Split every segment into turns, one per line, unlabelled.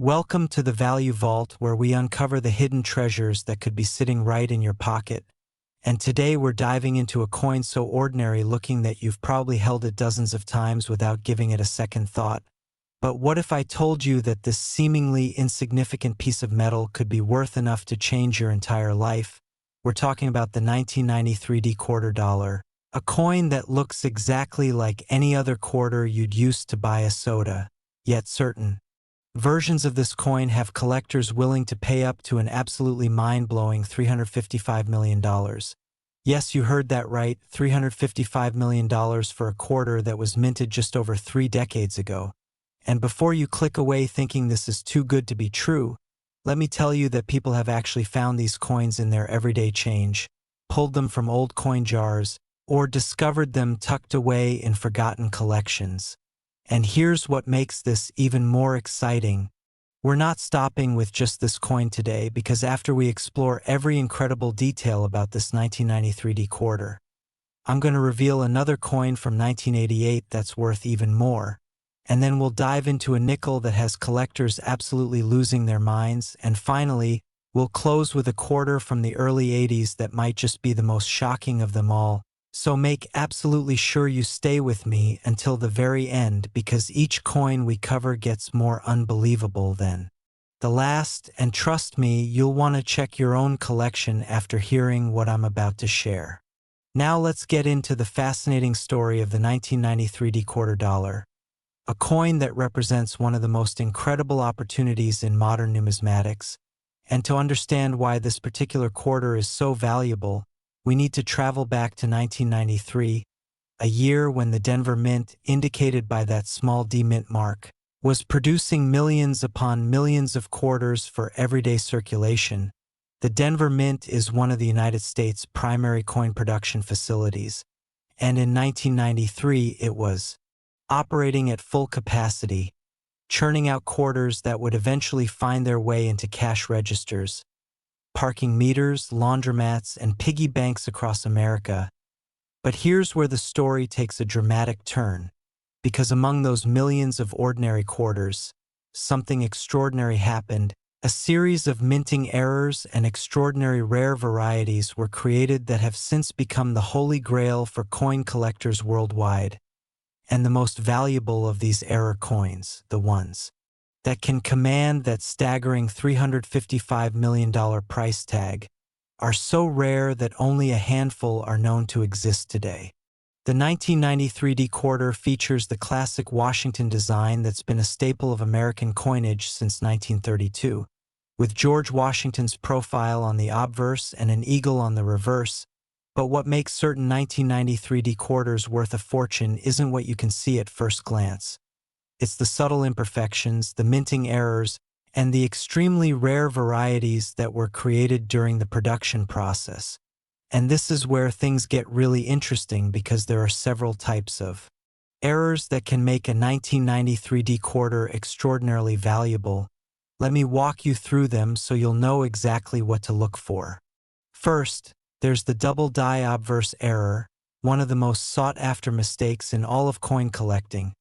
Welcome to the Value Vault, where we uncover the hidden treasures that could be sitting right in your pocket. And today we're diving into a coin so ordinary looking that you've probably held it dozens of times without giving it a second thought. But what if I told you that this seemingly insignificant piece of metal could be worth enough to change your entire life? We're talking about the 1993 quarter dollar, a coin that looks exactly like any other quarter you'd use to buy a soda, yet certain versions of this coin have collectors willing to pay up to an absolutely mind-blowing $355 million. Yes, you heard that right, $355 million for a quarter that was minted just over 3 decades ago. And before you click away thinking this is too good to be true, let me tell you that people have actually found these coins in their everyday change, pulled them from old coin jars, or discovered them tucked away in forgotten collections. And here's what makes this even more exciting. We're not stopping with just this coin today, because after we explore every incredible detail about this 1993 quarter, I'm going to reveal another coin from 1988 that's worth even more. And then we'll dive into a nickel that has collectors absolutely losing their minds. And finally, we'll close with a quarter from the early 80s that might just be the most shocking of them all. So make absolutely sure you stay with me until the very end, because each coin we cover gets more unbelievable than the last, and trust me, you'll want to check your own collection after hearing what I'm about to share. Now let's get into the fascinating story of the 1993 quarter dollar, a coin that represents one of the most incredible opportunities in modern numismatics. And to understand why this particular quarter is so valuable, we need to travel back to 1993, a year when the Denver Mint, indicated by that small D mint mark, was producing millions upon millions of quarters for everyday circulation. The Denver Mint is one of the United States' primary coin production facilities, and in 1993 it was operating at full capacity, churning out quarters that would eventually find their way into cash registers, parking meters, laundromats, and piggy banks across America. But here's where the story takes a dramatic turn, because among those millions of ordinary quarters, something extraordinary happened. A series of minting errors and extraordinary rare varieties were created that have since become the holy grail for coin collectors worldwide. And the most valuable of these error coins, the ones that can command that staggering $355 million price tag, are so rare that only a handful are known to exist today. The 1993 quarter features the classic Washington design that's been a staple of American coinage since 1932, with George Washington's profile on the obverse and an eagle on the reverse. But what makes certain 1993 quarters worth a fortune isn't what you can see at first glance. It's the subtle imperfections, the minting errors, and the extremely rare varieties that were created during the production process. And this is where things get really interesting, because there are several types of errors that can make a 1993 quarter extraordinarily valuable. Let me walk you through them so you'll know exactly what to look for. First, there's the double die obverse error, one of the most sought-after mistakes in all of coin collecting.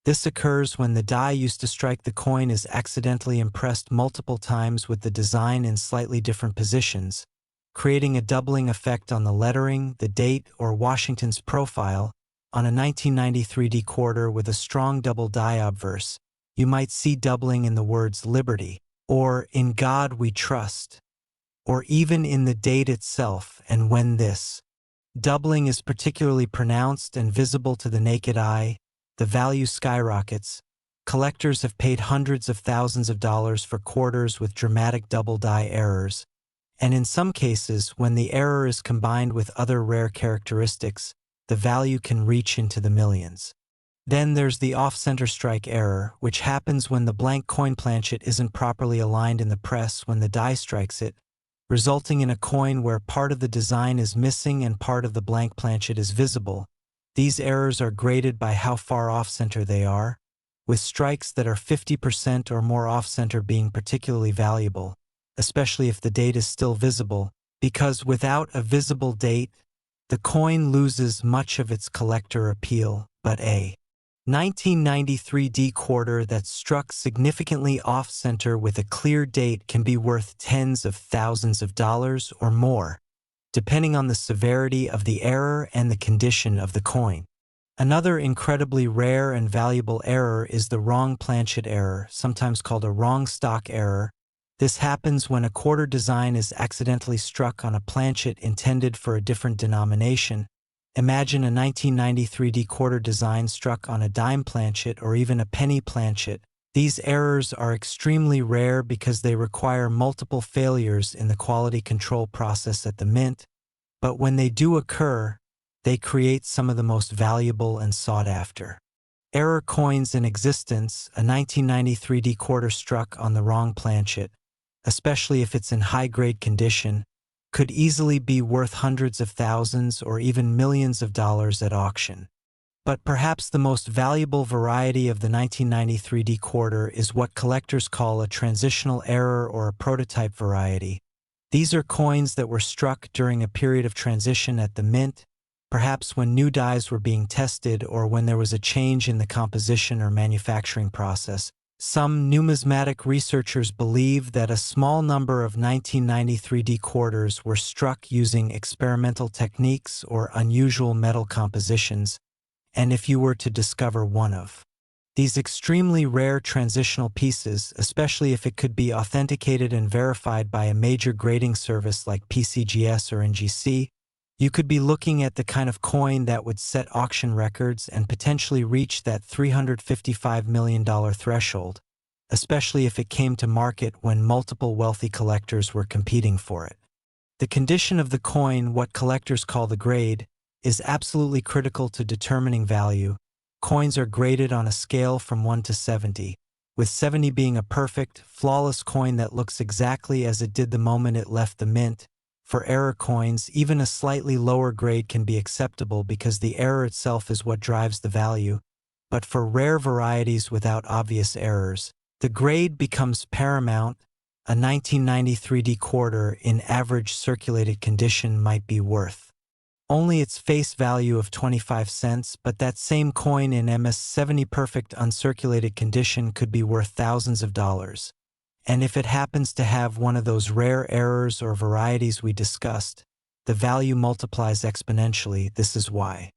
This occurs when the die used to strike the coin is accidentally impressed multiple times with the design in slightly different positions, creating a doubling effect on the lettering, the date, or Washington's profile. On a 1993 quarter with a strong double die obverse, you might see doubling in the words Liberty, or In God We Trust, or even in the date itself. And when this doubling is particularly pronounced and visible to the naked eye, the value skyrockets. Collectors have paid hundreds of thousands of dollars for quarters with dramatic double die errors. And in some cases, when the error is combined with other rare characteristics, the value can reach into the millions. Then there's the off-center strike error, which happens when the blank coin planchet isn't properly aligned in the press when the die strikes it, resulting in a coin where part of the design is missing and part of the blank planchet is visible. These errors are graded by how far off-center they are, with strikes that are 50% or more off-center being particularly valuable, especially if the date is still visible, because without a visible date, the coin loses much of its collector appeal. But a 1993 D quarter that's struck significantly off-center with a clear date can be worth tens of thousands of dollars or more, depending on the severity of the error and the condition of the coin. Another incredibly rare and valuable error is the wrong planchet error, sometimes called a wrong stock error. This happens when a quarter design is accidentally struck on a planchet intended for a different denomination. Imagine a 1993 D quarter design struck on a dime planchet or even a penny planchet. These errors are extremely rare because they require multiple failures in the quality control process at the mint, but when they do occur, they create some of the most valuable and sought after error coins in existence. A 1993 D quarter struck on the wrong planchet, especially if it's in high-grade condition, could easily be worth hundreds of thousands or even millions of dollars at auction. But perhaps the most valuable variety of the 1993 D quarter is what collectors call a transitional error or a prototype variety. These are coins that were struck during a period of transition at the mint, perhaps when new dies were being tested or when there was a change in the composition or manufacturing process. Some numismatic researchers believe that a small number of 1993 D quarters were struck using experimental techniques or unusual metal compositions, and if you were to discover one of these extremely rare transitional pieces, especially if it could be authenticated and verified by a major grading service like PCGS or NGC, you could be looking at the kind of coin that would set auction records and potentially reach that $355 million threshold, especially if it came to market when multiple wealthy collectors were competing for it. The condition of the coin, what collectors call the grade, is absolutely critical to determining value. Coins are graded on a scale from 1 to 70, with 70 being a perfect, flawless coin that looks exactly as it did the moment it left the mint. For error coins, even a slightly lower grade can be acceptable because the error itself is what drives the value. But for rare varieties without obvious errors, the grade becomes paramount. A 1993 D quarter in average circulated condition might be worth only its face value of 25 cents, but that same coin in MS-70 perfect uncirculated condition could be worth thousands of dollars. And if it happens to have one of those rare errors or varieties we discussed, the value multiplies exponentially. This is why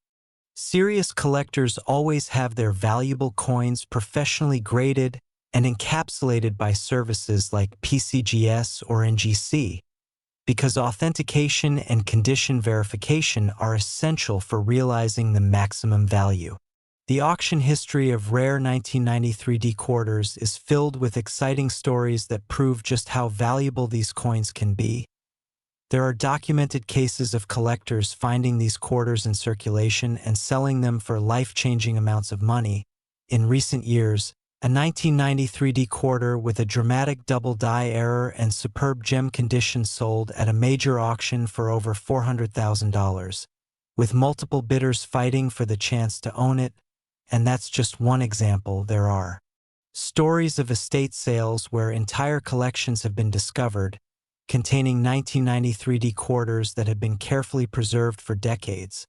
serious collectors always have their valuable coins professionally graded and encapsulated by services like PCGS or NGC, because authentication and condition verification are essential for realizing the maximum value. The auction history of rare 1993 D quarters is filled with exciting stories that prove just how valuable these coins can be. There are documented cases of collectors finding these quarters in circulation and selling them for life-changing amounts of money. In recent years, a 1993 D quarter with a dramatic double die error and superb gem condition sold at a major auction for over $400,000, with multiple bidders fighting for the chance to own it. And that's just one example. There are stories of estate sales where entire collections have been discovered, containing 1993 D quarters that have been carefully preserved for decades,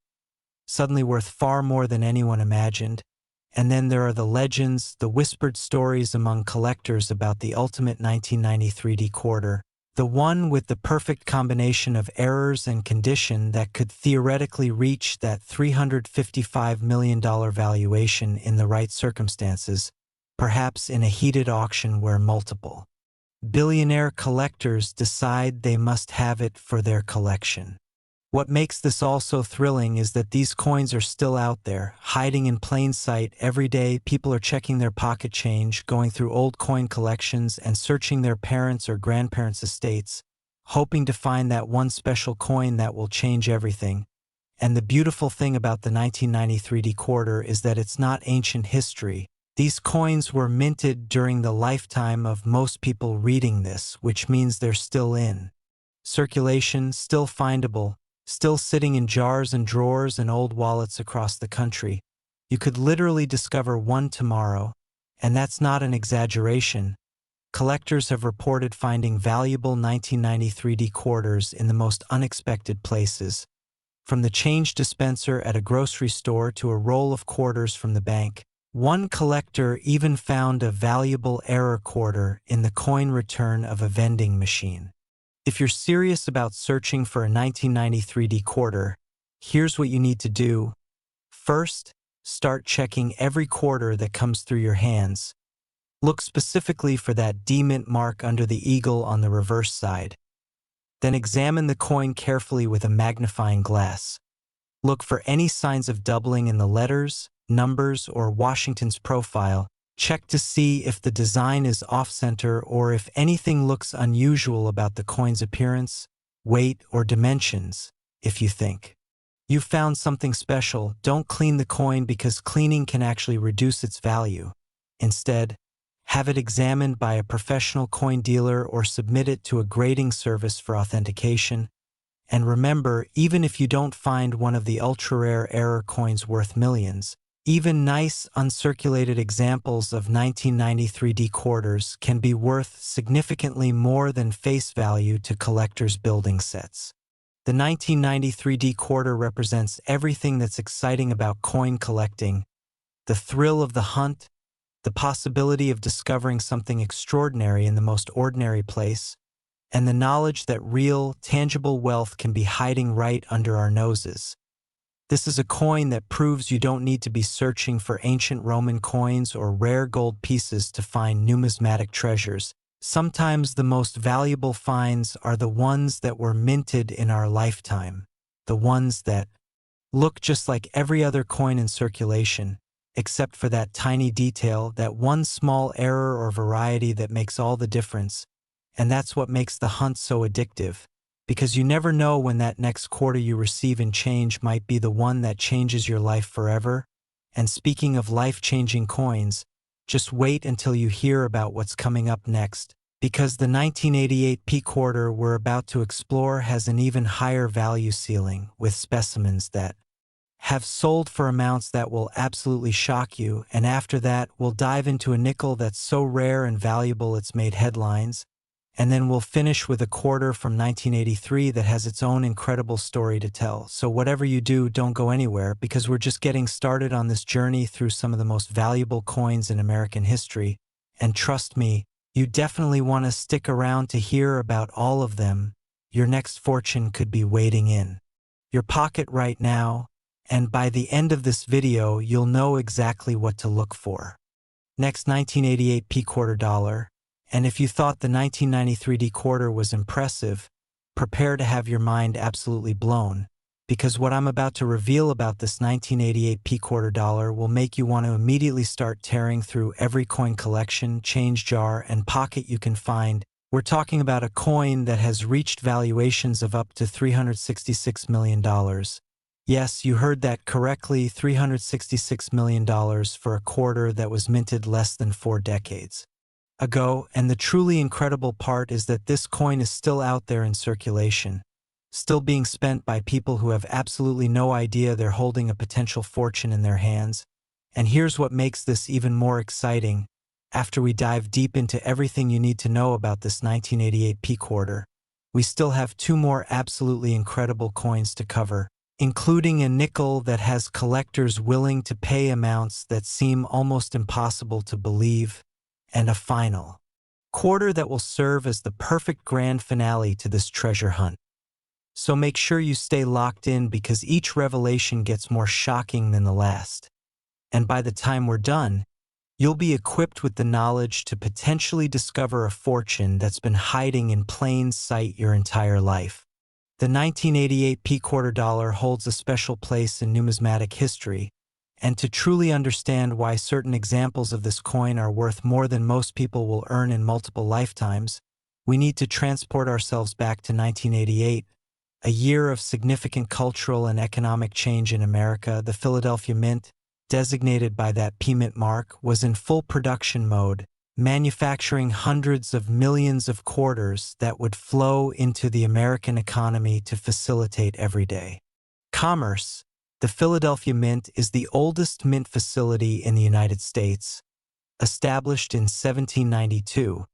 suddenly worth far more than anyone imagined. And then there are the legends, the whispered stories among collectors about the ultimate 1993 D quarter, the one with the perfect combination of errors and condition that could theoretically reach that $355 million valuation in the right circumstances, perhaps in a heated auction where multiple billionaire collectors decide they must have it for their collection. What makes this all so thrilling is that these coins are still out there, hiding in plain sight. Every day, people are checking their pocket change, going through old coin collections, and searching their parents' or grandparents' estates, hoping to find that one special coin that will change everything. And the beautiful thing about the 1993 D quarter is that it's not ancient history. These coins were minted during the lifetime of most people reading this, which means they're still in circulation, still findable, still sitting in jars and drawers and old wallets across the country. You could literally discover one tomorrow, and that's not an exaggeration. Collectors have reported finding valuable 1993 D quarters in the most unexpected places, from the change dispenser at a grocery store to a roll of quarters from the bank. One collector even found a valuable error quarter in the coin return of a vending machine. If you're serious about searching for a 1993 quarter, here's what you need to do. First, start checking every quarter that comes through your hands. Look specifically for that D-mint mark under the eagle on the reverse side. Then examine the coin carefully with a magnifying glass. Look for any signs of doubling in the letters, numbers, or Washington's profile. Check to see if the design is off-center or if anything looks unusual about the coin's appearance, weight, or dimensions. If you think you found something special, don't clean the coin because cleaning can actually reduce its value. Instead, have it examined by a professional coin dealer or submit it to a grading service for authentication. And remember, even if you don't find one of the ultra-rare error coins worth millions, even nice uncirculated examples of 1993 quarters can be worth significantly more than face value to collectors building sets. The 1993 quarter represents everything that's exciting about coin collecting: the thrill of the hunt, the possibility of discovering something extraordinary in the most ordinary place, and the knowledge that real, tangible wealth can be hiding right under our noses. This is a coin that proves you don't need to be searching for ancient Roman coins or rare gold pieces to find numismatic treasures. Sometimes the most valuable finds are the ones that were minted in our lifetime, the ones that look just like every other coin in circulation, except for that tiny detail, that one small error or variety that makes all the difference. And that's what makes the hunt so addictive, because you never know when that next quarter you receive in change might be the one that changes your life forever. And speaking of life-changing coins, just wait until you hear about what's coming up next, because the 1988 P quarter we're about to explore has an even higher value ceiling, with specimens that have sold for amounts that will absolutely shock you, and after that, we'll dive into a nickel that's so rare and valuable it's made headlines, and then we'll finish with a quarter from 1983 that has its own incredible story to tell. So whatever you do, don't go anywhere, because we're just getting started on this journey through some of the most valuable coins in American history, and trust me, you definitely want to stick around to hear about all of them. Your next fortune could be waiting in your pocket right now, and by the end of this video, you'll know exactly what to look for. Next, 1988 P quarter dollar. And if you thought the 1993 quarter was impressive, prepare to have your mind absolutely blown, because what I'm about to reveal about this 1988 P quarter dollar will make you want to immediately start tearing through every coin collection, change jar, and pocket you can find. We're talking about a coin that has reached valuations of up to $366 million. Yes, you heard that correctly, $366 million for a quarter that was minted less than 4 decades ago, and the truly incredible part is that this coin is still out there in circulation, still being spent by people who have absolutely no idea they're holding a potential fortune in their hands. And here's what makes this even more exciting. After we dive deep into everything you need to know about this 1988 P quarter, we still have 2 more absolutely incredible coins to cover, including a nickel that has collectors willing to pay amounts that seem almost impossible to believe, and a final quarter that will serve as the perfect grand finale to this treasure hunt. So make sure you stay locked in, because each revelation gets more shocking than the last. And by the time we're done, you'll be equipped with the knowledge to potentially discover a fortune that's been hiding in plain sight your entire life. The 1988 P quarter dollar holds a special place in numismatic history, and to truly understand why certain examples of this coin are worth more than most people will earn in multiple lifetimes, we need to transport ourselves back to 1988, a year of significant cultural and economic change in America. The Philadelphia Mint, designated by that P Mint mark, was in full production mode, manufacturing hundreds of millions of quarters that would flow into the American economy to facilitate everyday commerce. The Philadelphia Mint is the oldest mint facility in the United States, established in 1792,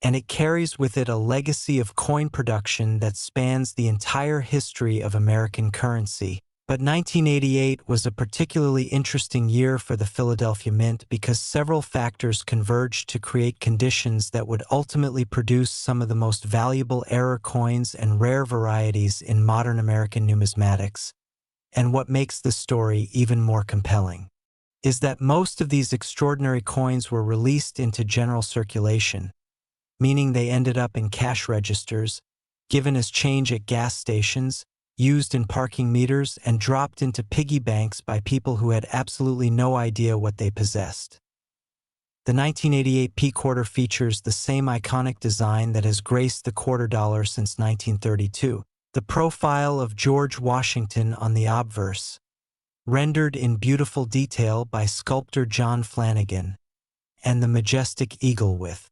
and it carries with it a legacy of coin production that spans the entire history of American currency. But 1988 was a particularly interesting year for the Philadelphia Mint because several factors converged to create conditions that would ultimately produce some of the most valuable error coins and rare varieties in modern American numismatics. And what makes the story even more compelling is that most of these extraordinary coins were released into general circulation, meaning they ended up in cash registers, given as change at gas stations, used in parking meters, and dropped into piggy banks by people who had absolutely no idea what they possessed. The 1988 P quarter features the same iconic design that has graced the quarter dollar since 1932, the profile of George Washington on the obverse, rendered in beautiful detail by sculptor John Flanagan, and the majestic eagle with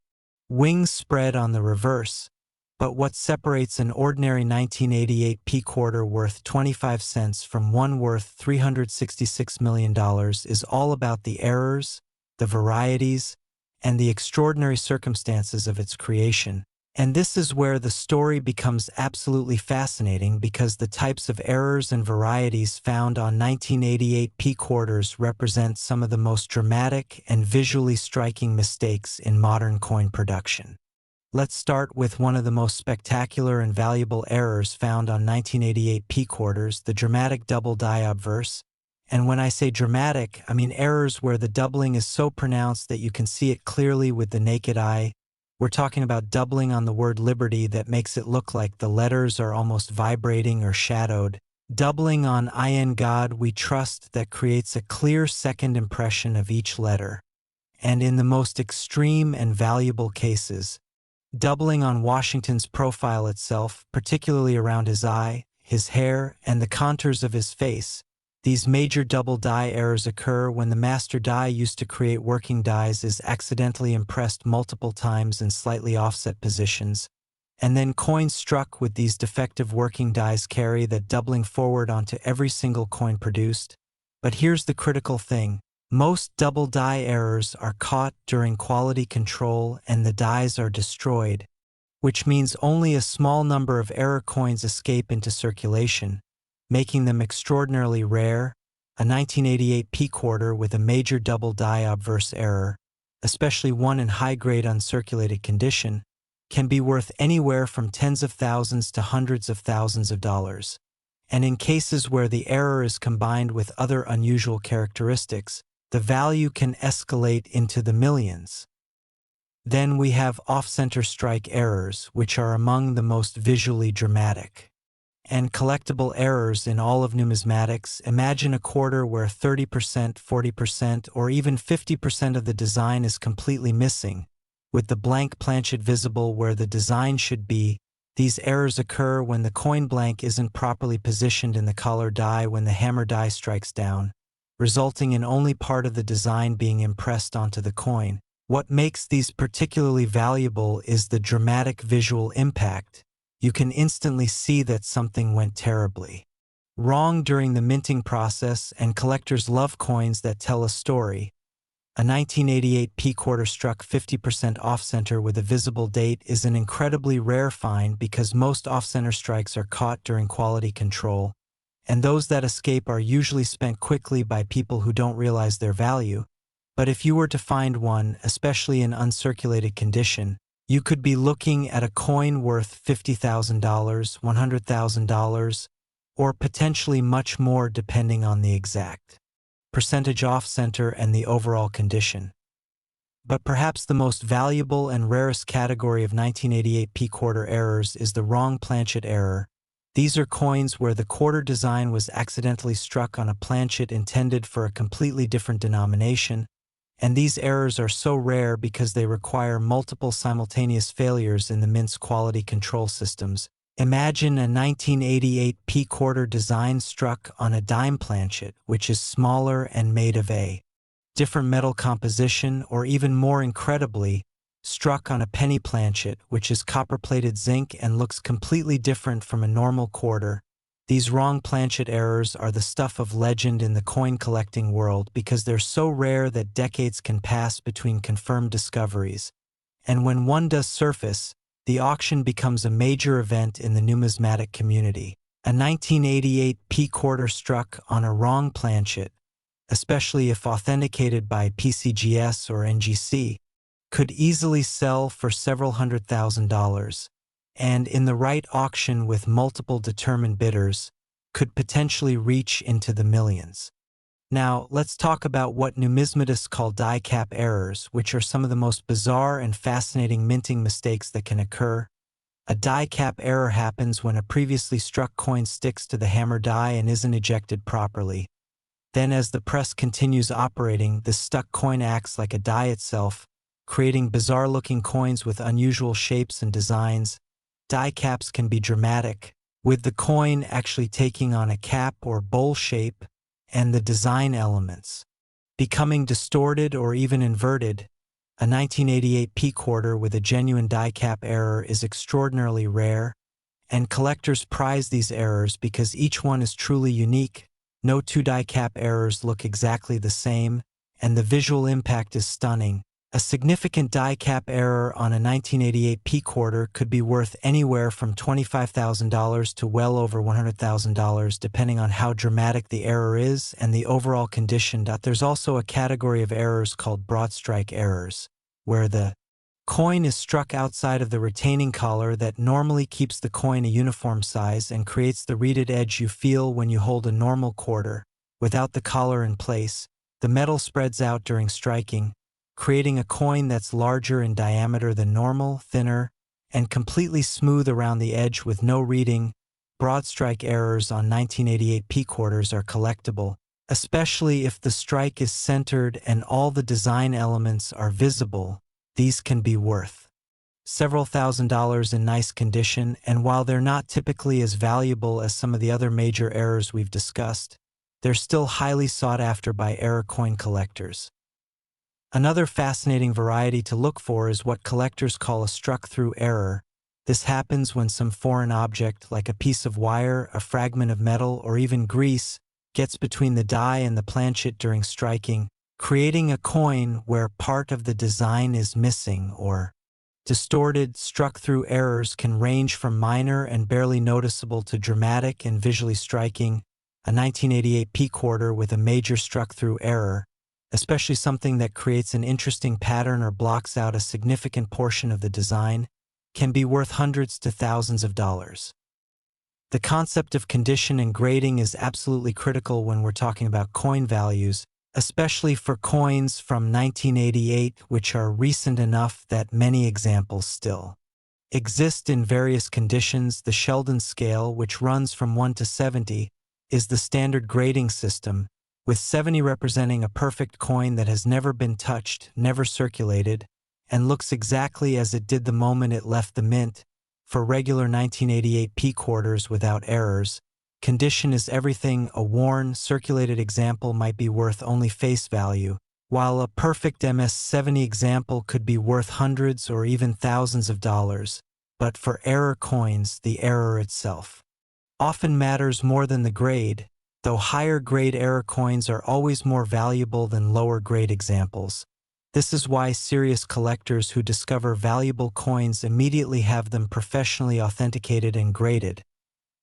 wings spread on the reverse. But what separates an ordinary 1988 P quarter worth 25 cents from one worth $366 million is all about the errors, the varieties, and the extraordinary circumstances of its creation. And this is where the story becomes absolutely fascinating because the types of errors and varieties found on 1988 P quarters represent some of the most dramatic and visually striking mistakes in modern coin production. Let's start with one of the most spectacular and valuable errors found on 1988 P quarters, the dramatic double die obverse. And when I say dramatic, I mean errors where the doubling is so pronounced that you can see it clearly with the naked eye. We're talking about doubling on the word liberty that makes it look like the letters are almost vibrating or shadowed. Doubling on in God we trust that creates a clear second impression of each letter. And in the most extreme and valuable cases, doubling on Washington's profile itself, particularly around his eye, his hair, and the contours of his face. These major double die errors occur when the master die used to create working dies is accidentally impressed multiple times in slightly offset positions, and then coins struck with these defective working dies carry that doubling forward onto every single coin produced. But here's the critical thing. Most double die errors are caught during quality control and the dies are destroyed, which means only a small number of error coins escape into circulation, making them extraordinarily rare. A 1988 P quarter with a major double die obverse error, especially one in high-grade uncirculated condition, can be worth anywhere from tens of thousands to hundreds of thousands of dollars. And in cases where the error is combined with other unusual characteristics, the value can escalate into the millions. Then we have off-center strike errors, which are among the most visually dramatic and collectible errors in all of numismatics. Imagine a quarter where 30%, 40%, or even 50% of the design is completely missing, with the blank planchet visible where the design should be. These errors occur when the coin blank isn't properly positioned in the collar die when the hammer die strikes down, resulting in only part of the design being impressed onto the coin. What makes these particularly valuable is the dramatic visual impact. You can instantly see that something went terribly wrong during the minting process, and collectors love coins that tell a story. A 1988 P quarter struck 50% off-center with a visible date is an incredibly rare find because most off-center strikes are caught during quality control, and those that escape are usually spent quickly by people who don't realize their value. But if you were to find one, especially in uncirculated condition, you could be looking at a coin worth $50,000, $100,000, or potentially much more depending on the exact percentage off-center and the overall condition. But perhaps the most valuable and rarest category of 1988 P quarter errors is the wrong planchet error. These are coins where the quarter design was accidentally struck on a planchet intended for a completely different denomination, and these errors are so rare because they require multiple simultaneous failures in the mint's quality control systems. Imagine a 1988 P quarter design struck on a dime planchet, which is smaller and made of a different metal composition, or even more incredibly, struck on a penny planchet, which is copper-plated zinc and looks completely different from a normal quarter. These wrong planchet errors are the stuff of legend in the coin collecting world because they're so rare that decades can pass between confirmed discoveries. And when one does surface, the auction becomes a major event in the numismatic community. A 1988 P quarter struck on a wrong planchet, especially if authenticated by PCGS or NGC, could easily sell for several $100,000, and in the right auction with multiple determined bidders, could potentially reach into the millions. Now, let's talk about what numismatists call die cap errors, which are some of the most bizarre and fascinating minting mistakes that can occur. A die cap error happens when a previously struck coin sticks to the hammer die and isn't ejected properly. Then as the press continues operating, the stuck coin acts like a die itself, creating bizarre-looking coins with unusual shapes and designs. Die caps can be dramatic, with the coin actually taking on a cap or bowl shape, and the design elements becoming distorted or even inverted. A 1988 P quarter with a genuine die cap error is extraordinarily rare, and collectors prize these errors because each one is truly unique. No two die cap errors look exactly the same, and the visual impact is stunning. A significant die cap error on a 1988 P quarter could be worth anywhere from $25,000 to well over $100,000 depending on how dramatic the error is and the overall condition. There's also a category of errors called broad strike errors, where the coin is struck outside of the retaining collar that normally keeps the coin a uniform size and creates the reeded edge you feel when you hold a normal quarter. Without the collar in place, the metal spreads out during striking, creating a coin that's larger in diameter than normal, thinner, and completely smooth around the edge with no reading. Broad strike errors on 1988 P quarters are collectible, especially if the strike is centered and all the design elements are visible. These can be worth several $1,000s in nice condition, and while they're not typically as valuable as some of the other major errors we've discussed, they're still highly sought after by error coin collectors. Another fascinating variety to look for is what collectors call a struck-through error. This happens when some foreign object, like a piece of wire, a fragment of metal, or even grease, gets between the die and the planchet during striking, creating a coin where part of the design is missing or distorted. Struck-through errors can range from minor and barely noticeable to dramatic and visually striking. A 1988 P quarter with a major struck-through error, especially something that creates an interesting pattern or blocks out a significant portion of the design, can be worth hundreds to thousands of dollars. The concept of condition and grading is absolutely critical when we're talking about coin values, especially for coins from 1988, which are recent enough that many examples still exist in various conditions. The Sheldon scale, which runs from 1 to 70, is the standard grading system, with 70 representing a perfect coin that has never been touched, never circulated, and looks exactly as it did the moment it left the mint. For regular 1988 P quarters without errors, condition is everything. A worn, circulated example might be worth only face value, while a perfect MS-70 example could be worth hundreds or even thousands of dollars. But for error coins, the error itself often matters more than the grade, though higher-grade error coins are always more valuable than lower-grade examples. This is why serious collectors who discover valuable coins immediately have them professionally authenticated and graded,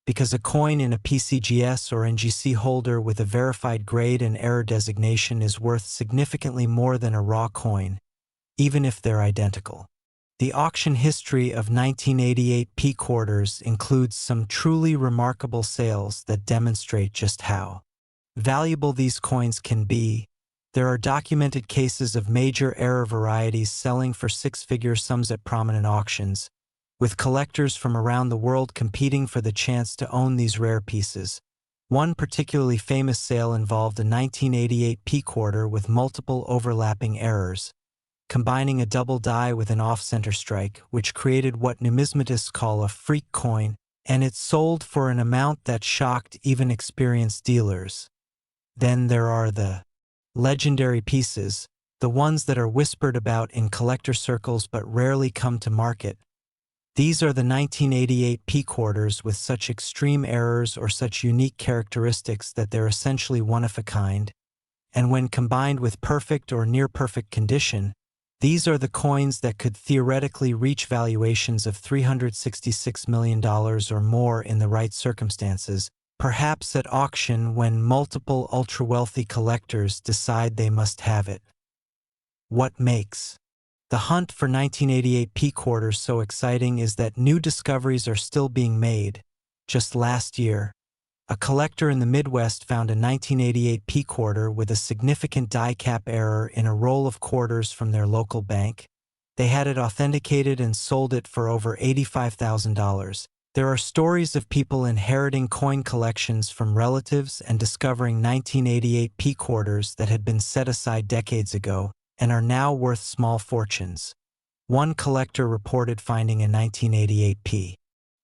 because a coin in a PCGS or NGC holder with a verified grade and error designation is worth significantly more than a raw coin, even if they're identical. The auction history of 1988 P quarters includes some truly remarkable sales that demonstrate just how valuable these coins can be. There are documented cases of major error varieties selling for six-figure sums at prominent auctions, with collectors from around the world competing for the chance to own these rare pieces. One particularly famous sale involved a 1988 P quarter with multiple overlapping errors, combining a double die with an off-center strike, which created what numismatists call a freak coin, and it sold for an amount that shocked even experienced dealers. Then there are the legendary pieces, the ones that are whispered about in collector circles but rarely come to market. These are the 1988 P quarters with such extreme errors or such unique characteristics that they're essentially one of a kind, and when combined with perfect or near-perfect condition, These are the coins that could theoretically reach valuations of $366 million or more in the right circumstances, perhaps at auction when multiple ultra-wealthy collectors decide they must have it. What makes the hunt for 1988 P quarters so exciting is that new discoveries are still being made. Just last year, a collector in the Midwest found a 1988 P quarter with a significant die cap error in a roll of quarters from their local bank. They had it authenticated and sold it for over $85,000. There are stories of people inheriting coin collections from relatives and discovering 1988 P quarters that had been set aside decades ago and are now worth small fortunes. One collector reported finding a 1988 P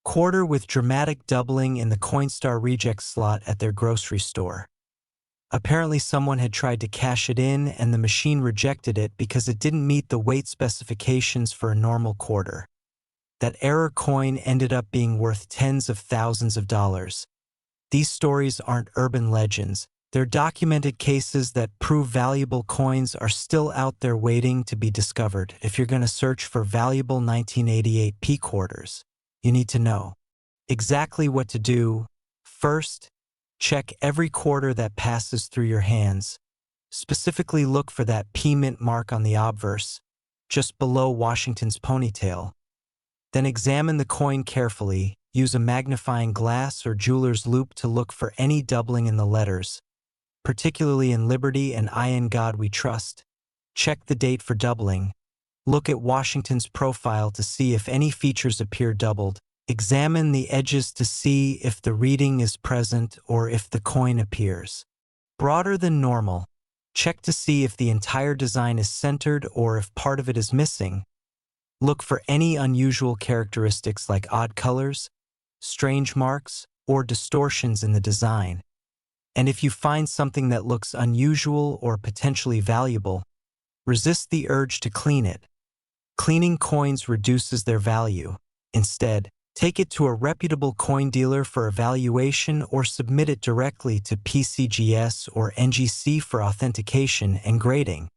quarter with dramatic doubling in the Coinstar reject slot at their grocery store. Apparently someone had tried to cash it in and the machine rejected it because it didn't meet the weight specifications for a normal quarter. That error coin ended up being worth tens of thousands of dollars. These stories aren't urban legends. They're documented cases that prove valuable coins are still out there waiting to be discovered. If you're going to search for valuable 1988 P quarters, you need to know exactly what to do. First, check every quarter that passes through your hands. Specifically look for that P mint mark on the obverse, just below Washington's ponytail. Then examine the coin carefully. Use a magnifying glass or jeweler's loupe to look for any doubling in the letters, particularly in Liberty and I in God We Trust. Check the date for doubling. Look at Washington's profile to see if any features appear doubled. Examine the edges to see if the reading is present or if the coin appears broader than normal. Check to see if the entire design is centered or if part of it is missing. Look for any unusual characteristics like odd colors, strange marks, or distortions in the design. And if you find something that looks unusual or potentially valuable, resist the urge to clean it. Cleaning coins reduces their value. Instead, take it to a reputable coin dealer for evaluation or submit it directly to PCGS or NGC for authentication and grading.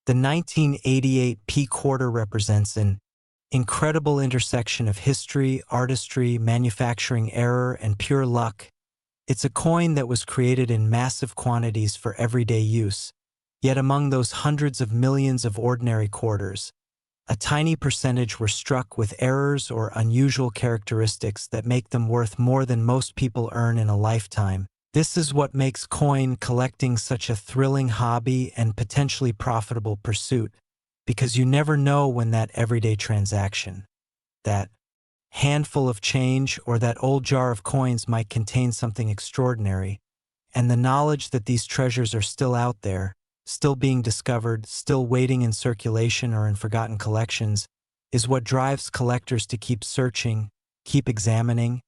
The 1988 P quarter represents an incredible intersection of history, artistry, manufacturing error, and pure luck. It's a coin that was created in massive quantities for everyday use, yet among those hundreds of millions of ordinary quarters, a tiny percentage were struck with errors or unusual characteristics that make them worth more than most people earn in a lifetime. This is what makes coin collecting such a thrilling hobby and potentially profitable pursuit, because you never know when that everyday transaction, that handful of change or that old jar of coins might contain something extraordinary, and the knowledge that these treasures are still out there, still being discovered, still waiting in circulation or in forgotten collections, is what drives collectors to keep searching, keep examining,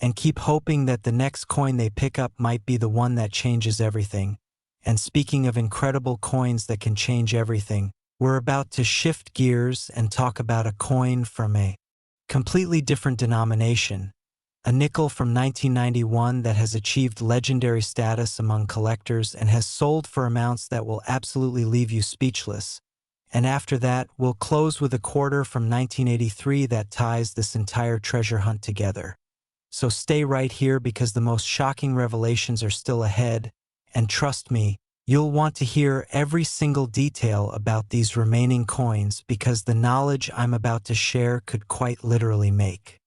and keep hoping that the next coin they pick up might be the one that changes everything. And speaking of incredible coins that can change everything, we're about to shift gears and talk about a coin from a completely different denomination, a nickel from 1991 that has achieved legendary status among collectors and has sold for amounts that will absolutely leave you speechless. And after that, we'll close with a quarter from 1983 that ties this entire treasure hunt together. So stay right here because the most shocking revelations are still ahead, and trust me, you'll want to hear every single detail about these remaining coins because the knowledge I'm about to share could quite literally make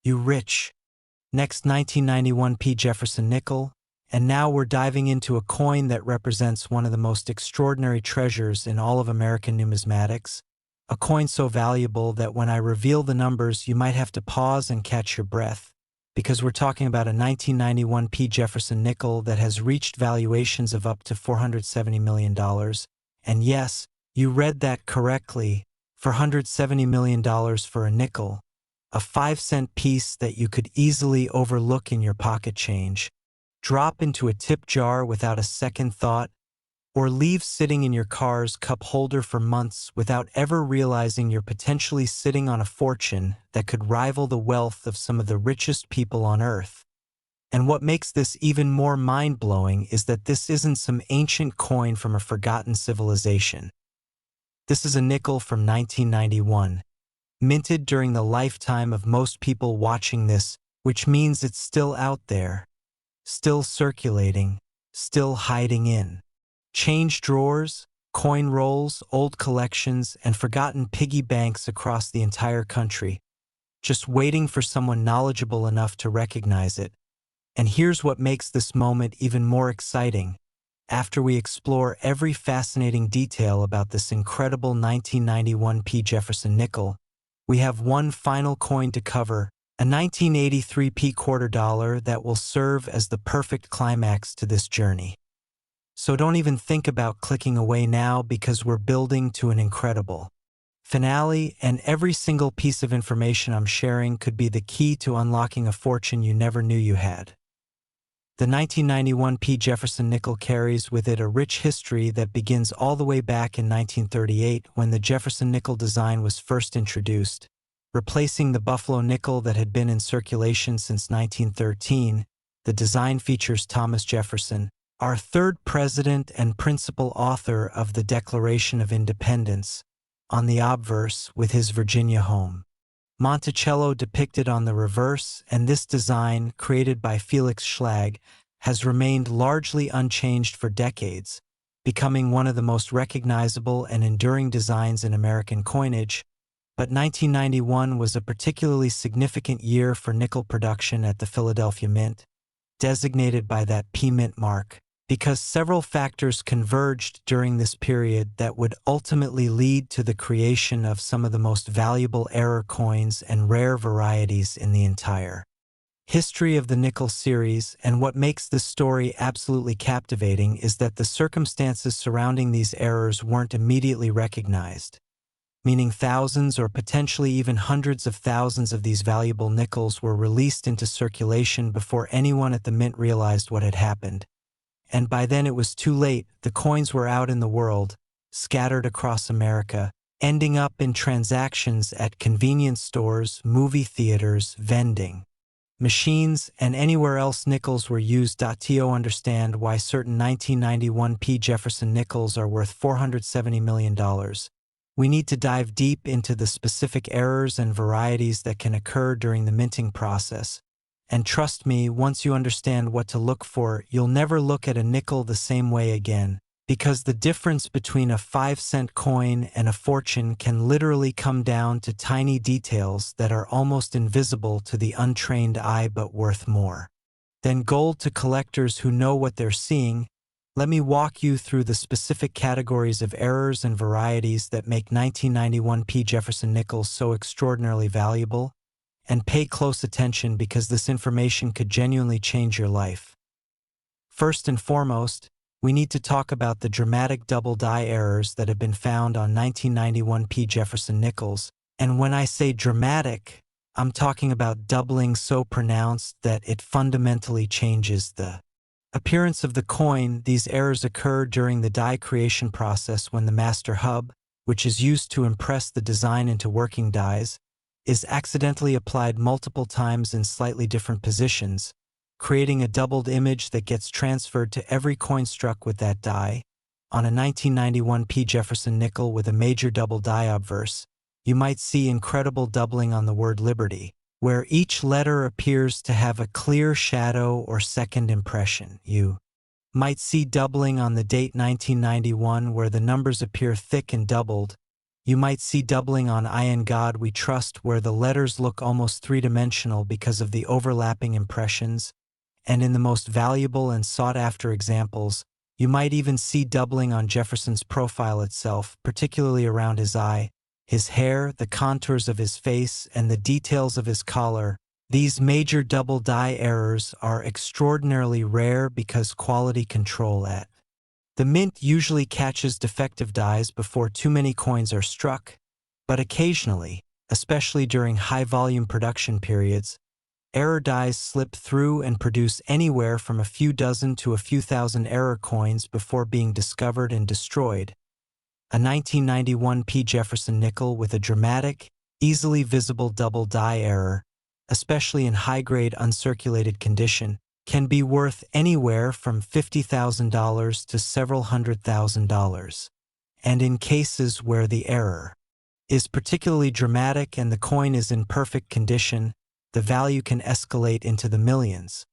you rich. Next, 1991 P Jefferson Nickel, and now we're diving into a coin that represents one of the most extraordinary treasures in all of American numismatics, a coin so valuable that when I reveal the numbers you might have to pause and catch your breath, because we're talking about a 1991 P Jefferson Nickel that has reached valuations of up to $470 million. And yes, you read that correctly, $470 million for a nickel, a 5-cent piece that you could easily overlook in your pocket change, drop into a tip jar without a second thought, or leave sitting in your car's cup holder for months without ever realizing you're potentially sitting on a fortune that could rival the wealth of some of the richest people on Earth. And what makes this even more mind-blowing is that this isn't some ancient coin from a forgotten civilization. This is a nickel from 1991, minted during the lifetime of most people watching this, which means it's still out there, still circulating, still hiding in change drawers, coin rolls, old collections, and forgotten piggy banks across the entire country, just waiting for someone knowledgeable enough to recognize it. And here's what makes this moment even more exciting. After we explore every fascinating detail about this incredible 1991 P Jefferson nickel, we have one final coin to cover, a 1983 P quarter dollar that will serve as the perfect climax to this journey. So don't even think about clicking away now, because we're building to an incredible finale, and every single piece of information I'm sharing could be the key to unlocking a fortune you never knew you had. The 1991 P Jefferson nickel carries with it a rich history that begins all the way back in 1938, when the Jefferson nickel design was first introduced, replacing the Buffalo nickel that had been in circulation since 1913. The design features Thomas Jefferson, our third president and principal author of the Declaration of Independence, on the obverse with his Virginia home. Monticello depicted on the reverse, and this design, created by Felix Schlag, has remained largely unchanged for decades, becoming one of the most recognizable and enduring designs in American coinage. But 1991 was a particularly significant year for nickel production at the Philadelphia Mint, designated by that P Mint mark, because several factors converged during this period that would ultimately lead to the creation of some of the most valuable error coins and rare varieties in the entire history of the nickel series. And what makes this story absolutely captivating is that the circumstances surrounding these errors weren't immediately recognized, meaning thousands or potentially even hundreds of thousands of these valuable nickels were released into circulation before anyone at the Mint realized what had happened. And by then it was too late. The coins were out in the world, scattered across America, ending up in transactions at convenience stores, movie theaters, vending machines, and anywhere else nickels were used. To understand why certain 1991 P Jefferson nickels are worth $470 million, we need to dive deep into the specific errors and varieties that can occur during the minting process. And trust me, once you understand what to look for, you'll never look at a nickel the same way again, because the difference between a 5-cent coin and a fortune can literally come down to tiny details that are almost invisible to the untrained eye but worth more than gold to collectors who know what they're seeing. Let me walk you through the specific categories of errors and varieties that make 1991 P Jefferson nickels so extraordinarily valuable. And pay close attention, because this information could genuinely change your life. First and foremost, we need to talk about the dramatic double die errors that have been found on 1991 P Jefferson nickels. And when I say dramatic, I'm talking about doubling so pronounced that it fundamentally changes the appearance of the coin. These errors occur during the die creation process, when the master hub, which is used to impress the design into working dies, is accidentally applied multiple times in slightly different positions, creating a doubled image that gets transferred to every coin struck with that die. On a 1991 P Jefferson nickel with a major double die obverse, you might see incredible doubling on the word Liberty, where each letter appears to have a clear shadow or second impression. You might see doubling on the date 1991, where the numbers appear thick and doubled. You might see doubling on I In God We Trust, where the letters look almost three-dimensional because of the overlapping impressions. And in the most valuable and sought-after examples, you might even see doubling on Jefferson's profile itself, particularly around his eye, his hair, the contours of his face, and the details of his collar. These major double die errors are extraordinarily rare because quality control at the Mint usually catches defective dies before too many coins are struck, but occasionally, especially during high-volume production periods, error dies slip through and produce anywhere from a few dozen to a few thousand error coins before being discovered and destroyed. A 1991 P Jefferson nickel with a dramatic, easily visible double die error, especially in high-grade uncirculated condition, can be worth anywhere from $50,000 to several $100,000. and in cases where the error is particularly dramatic and the coin is in perfect condition, the value can escalate into the millions.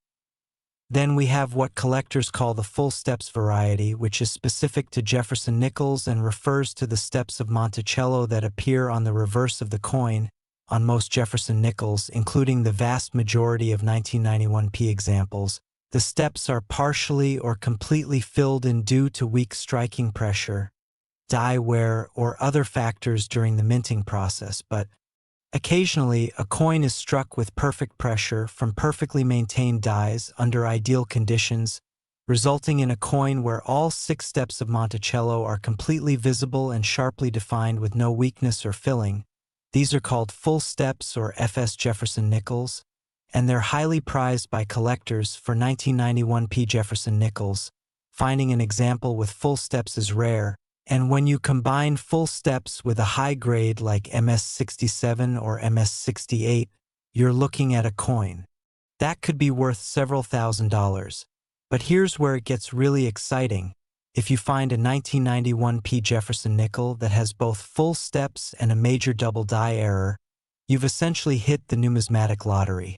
Then we have what collectors call the full steps variety, which is specific to Jefferson nickels and refers to the steps of Monticello that appear on the reverse of the coin on most Jefferson nickels, including the vast majority of 1991 P examples. The steps are partially or completely filled in due to weak striking pressure, die wear, or other factors during the minting process, but occasionally, a coin is struck with perfect pressure from perfectly maintained dies under ideal conditions, resulting in a coin where all 6 steps of Monticello are completely visible and sharply defined with no weakness or filling. These are called full steps or FS Jefferson nickels, and they're highly prized by collectors. For 1991 P Jefferson nickels, finding an example with full steps is rare, and when you combine full steps with a high grade like MS-67 or MS-68, you're looking at a coin that could be worth several $1,000s. But here's where it gets really exciting. If you find a 1991 P Jefferson nickel that has both full steps and a major double die error, you've essentially hit the numismatic lottery.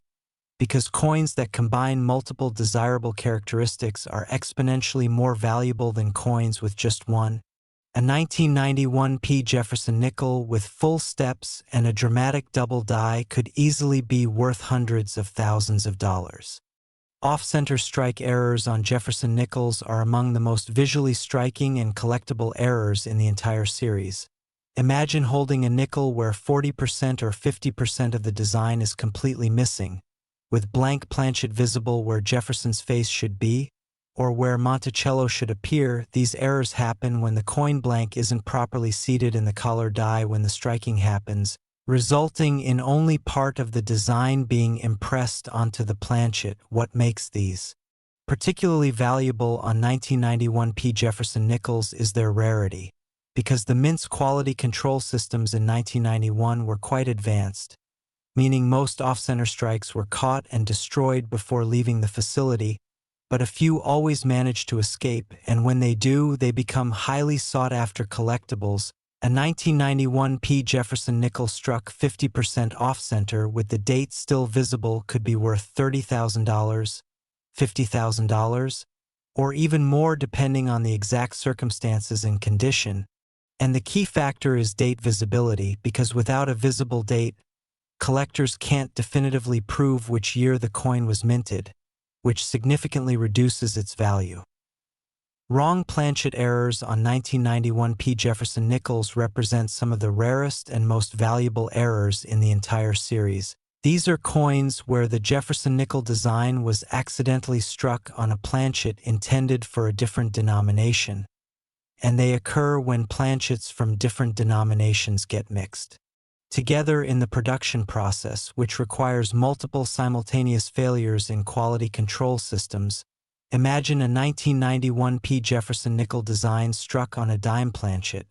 Because coins that combine multiple desirable characteristics are exponentially more valuable than coins with just one. A 1991 P Jefferson nickel with full steps and a dramatic double die could easily be worth hundreds of thousands of dollars. Off-center strike errors on Jefferson nickels are among the most visually striking and collectible errors in the entire series. Imagine holding a nickel where 40% or 50% of the design is completely missing, with blank planchet visible where Jefferson's face should be, or where Monticello should appear. These errors happen when the coin blank isn't properly seated in the collar die when the striking happens, resulting in only part of the design being impressed onto the planchet. What makes these particularly valuable on 1991 P Jefferson nickels is their rarity, because the mint's quality control systems in 1991 were quite advanced, meaning most off-center strikes were caught and destroyed before leaving the facility, but a few always manage to escape, and when they do, they become highly sought-after collectibles. A 1991 P Jefferson nickel struck 50% off-center with the date still visible could be worth $30,000, $50,000, or even more depending on the exact circumstances and condition. And the key factor is date visibility, because without a visible date, collectors can't definitively prove which year the coin was minted, which significantly reduces its value. Wrong planchet errors on 1991 P Jefferson nickels represent some of the rarest and most valuable errors in the entire series. These are coins where the Jefferson nickel design was accidentally struck on a planchet intended for a different denomination, and they occur when planchets from different denominations get mixed together in the production process, which requires multiple simultaneous failures in quality control systems. Imagine a 1991 P Jefferson nickel design struck on a dime planchet,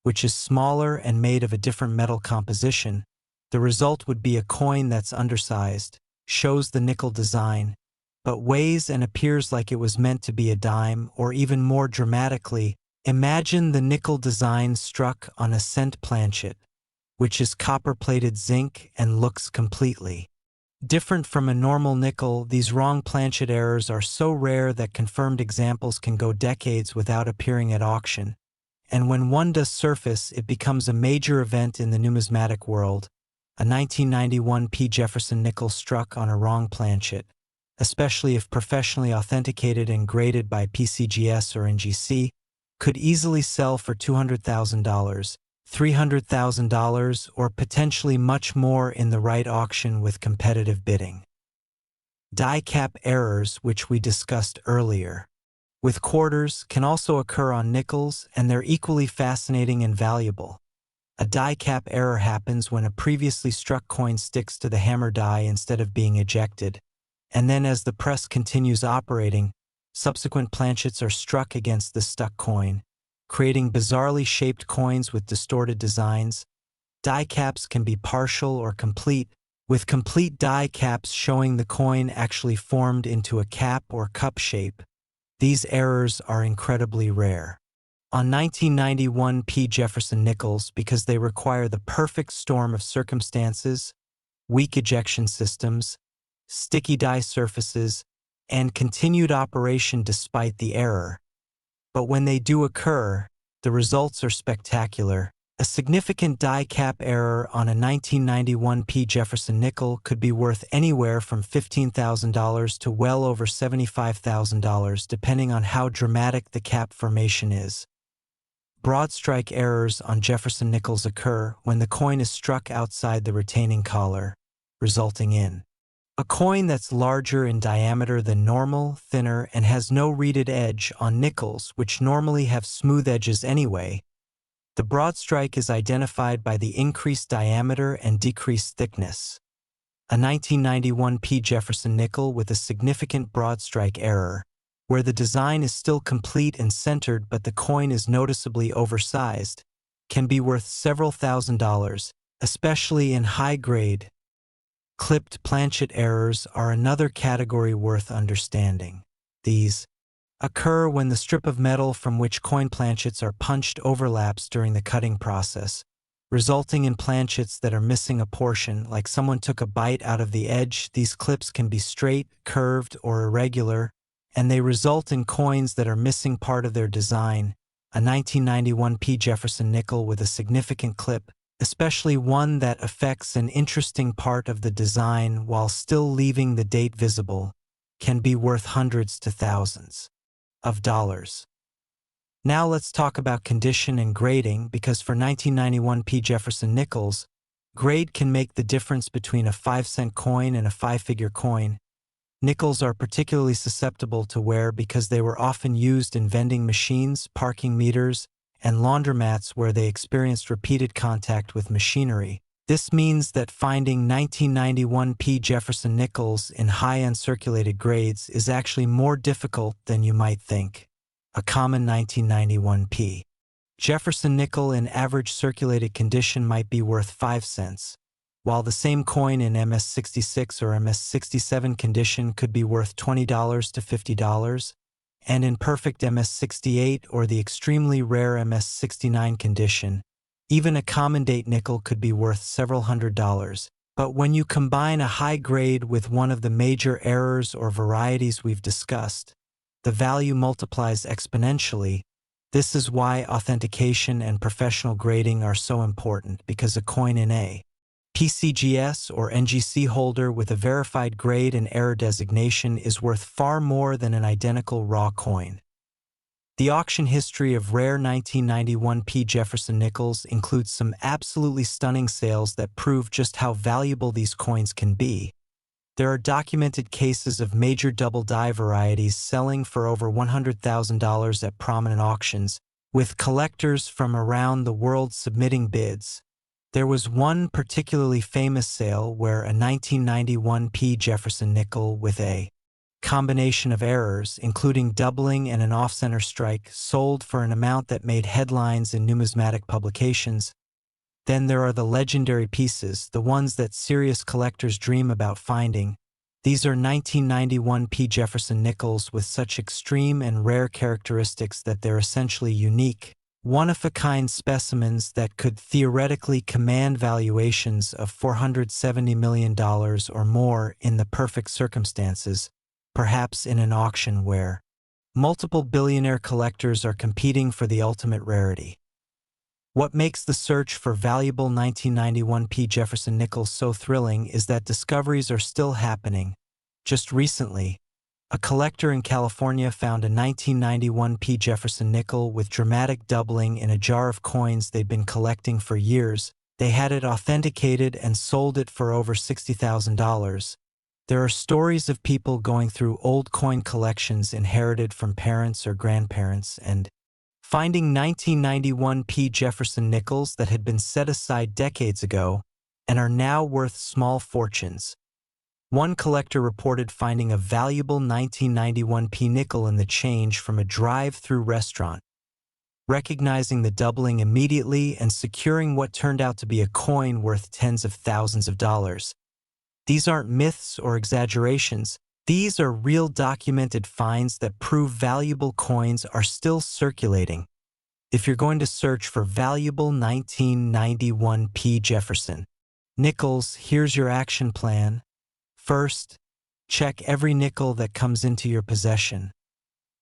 which is smaller and made of a different metal composition. The result would be a coin that's undersized, shows the nickel design, but weighs and appears like it was meant to be a dime. Or even more dramatically, imagine the nickel design struck on a cent planchet, which is copper-plated zinc and looks completely different from a normal nickel. These wrong planchet errors are so rare that confirmed examples can go decades without appearing at auction, and when one does surface, it becomes a major event in the numismatic world. A 1991 P Jefferson nickel struck on a wrong planchet, especially if professionally authenticated and graded by PCGS or NGC, could easily sell for $200,000, $300,000, or potentially much more in the right auction with competitive bidding. Die cap errors, which we discussed earlier, with quarters, can also occur on nickels, and they're equally fascinating and valuable. A die cap error happens when a previously struck coin sticks to the hammer die instead of being ejected, and then as the press continues operating, subsequent planchets are struck against the stuck coin, creating bizarrely shaped coins with distorted designs. Die caps can be partial or complete, with complete die caps showing the coin actually formed into a cap or cup shape. These errors are incredibly rare. on 1991 P Jefferson Nickels because they require the perfect storm of circumstances, weak ejection systems, sticky die surfaces, and continued operation despite the error. But when they do occur, the results are spectacular. A significant die cap error on a 1991 P Jefferson nickel could be worth anywhere from $15,000 to well over $75,000 depending on how dramatic the cap formation is. Broad strike errors on Jefferson nickels occur when the coin is struck outside the retaining collar, resulting in a coin that's larger in diameter than normal, thinner, and has no reeded edge on nickels, which normally have smooth edges anyway. The broad strike is identified by the increased diameter and decreased thickness. A 1991 P Jefferson nickel with a significant broad strike error, where the design is still complete and centered but the coin is noticeably oversized, can be worth several $1,000s, especially in high-grade. Clipped planchet errors are another category worth understanding. These occur when the strip of metal from which coin planchets are punched overlaps during the cutting process, resulting in planchets that are missing a portion, like someone took a bite out of the edge. These clips can be straight, curved, or irregular, and they result in coins that are missing part of their design. A 1991 P Jefferson nickel with a significant clip, especially one that affects an interesting part of the design while still leaving the date visible, can be worth hundreds to thousands of dollars. Now let's talk about condition and grading, because for 1991 P Jefferson nickels, grade can make the difference between a 5-cent coin and a 5-figure coin. Nickels are particularly susceptible to wear because they were often used in vending machines, parking meters, and laundromats where they experienced repeated contact with machinery. This means that finding 1991 P Jefferson nickels in high uncirculated grades is actually more difficult than you might think. A common 1991 P Jefferson nickel in average circulated condition might be worth 5 cents, while the same coin in MS66 or MS67 condition could be worth $20 to $50, and in perfect MS68 or the extremely rare MS69 condition, even a common date nickel could be worth several $100s. But when you combine a high grade with one of the major errors or varieties we've discussed, the value multiplies exponentially. This is why authentication and professional grading are so important, because a coin in a PCGS or NGC holder with a verified grade and error designation is worth far more than an identical raw coin. The auction history of rare 1991 P Jefferson nickels includes some absolutely stunning sales that prove just how valuable these coins can be. There are documented cases of major double die varieties selling for over $100,000 at prominent auctions, with collectors from around the world submitting bids. There was one particularly famous sale where a 1991 P Jefferson nickel with a combination of errors, including doubling and an off-center strike, sold for an amount that made headlines in numismatic publications. Then there are the legendary pieces, the ones that serious collectors dream about finding. These are 1991 P Jefferson nickels with such extreme and rare characteristics that they're essentially unique, one-of-a-kind specimens that could theoretically command valuations of $470 million or more in the perfect circumstances, perhaps in an auction where multiple billionaire collectors are competing for the ultimate rarity. What makes the search for valuable 1991 P Jefferson nickels so thrilling is that discoveries are still happening. Just recently, a collector in California found a 1991 P Jefferson nickel with dramatic doubling in a jar of coins they'd been collecting for years. They had it authenticated and sold it for over $60,000. There are stories of people going through old coin collections inherited from parents or grandparents and finding 1991 P Jefferson nickels that had been set aside decades ago and are now worth small fortunes. One collector reported finding a valuable 1991 P nickel in the change from a drive-through restaurant, recognizing the doubling immediately and securing what turned out to be a coin worth tens of thousands of dollars. These aren't myths or exaggerations. These are real documented finds that prove valuable coins are still circulating. if you're going to search for valuable 1991 P Jefferson Nickels, here's your action plan. First, check every nickel that comes into your possession.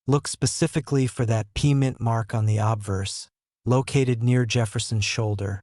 Look specifically for that P mint mark on the obverse, located near Jefferson's shoulder.